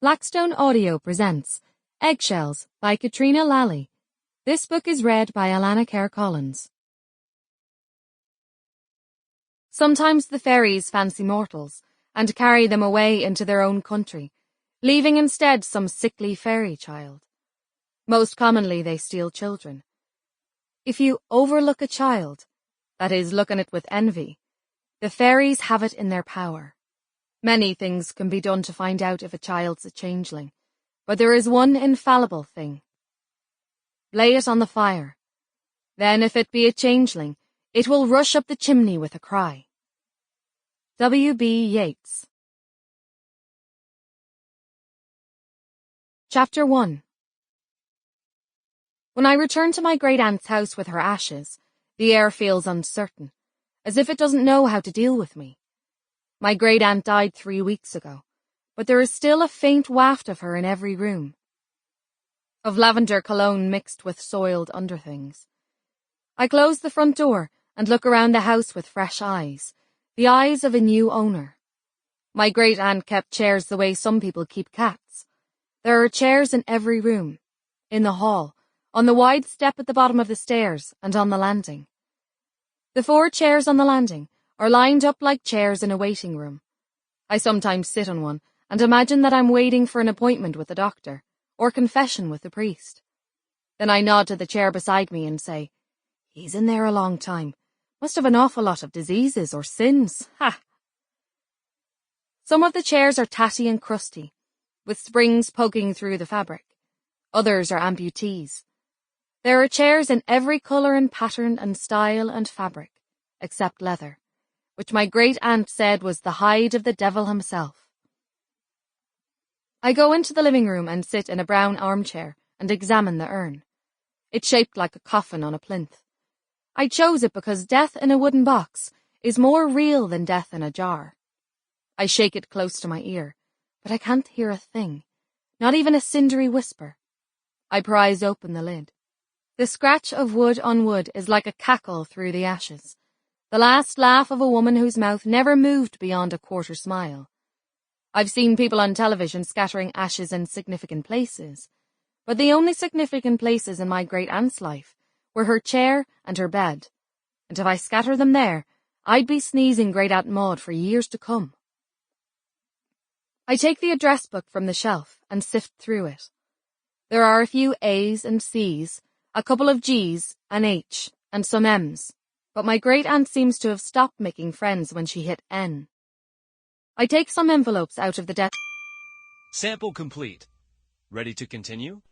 Blackstone Audio presents Eggshells by Caitriona Lally. This book is read by Alana Kerr. Sometimes the fairies fancy mortals and carry them away into their own country, leaving instead some sickly fairy child. Most commonly they steal children. If you overlook a child, that is, look on it with envy, the fairies have it in their power. Many things can be done to find out if a child's a changeling, but there is one infallible thing. Lay it on the fire. Then if it be a changeling, it will rush up the chimney with a cry. W.B. Yeats. Chapter 1. When I return to my great-aunt's house with her ashes, the air feels uncertain, as if it doesn't know how to deal with me. My great-aunt died 3 weeks ago, but there is still a faint waft of her in every room. Of lavender cologne mixed with soiled underthings. I close the front door and look around the house with fresh eyes, the eyes of a new owner. My great-aunt kept chairs the way some people keep cats. There are chairs in every room, in the hall, on the wide step at the bottom of the stairs, and on the landing. The 4 chairs on the landing are lined up like chairs in a waiting room. I sometimes sit on one and imagine that I'm waiting for an appointment with the doctor, or confession with the priest. Then I nod to the chair beside me and say, "He's in there a long time. Must have an awful lot of diseases or sins. Ha!" Some of the chairs are tatty and crusty, with springs poking through the fabric. Others are amputees. There are chairs in every colour and pattern and style and fabric, except leather, which my great-aunt said was the hide of the devil himself. I go into the living room and sit in a brown armchair and examine the urn. It's shaped like a coffin on a plinth. I chose it because death in a wooden box is more real than death in a jar. I shake it close to my ear, but I can't hear a thing, not even a cindery whisper. I prise open the lid. The scratch of wood on wood is like a cackle through the ashes, the last laugh of a woman whose mouth never moved beyond a quarter smile. I've seen people on television scattering ashes in significant places, but the only significant places in my great-aunt's life were her chair and her bed, and if I scatter them there, I'd be sneezing Great-Aunt Maud for years to come. I take the address book from the shelf and sift through it. There are a few A's and C's, a couple of G's, an H, and some M's, but my great-aunt seems to have stopped making friends when she hit N. I take some envelopes out of the desk. Sample complete. Ready to continue?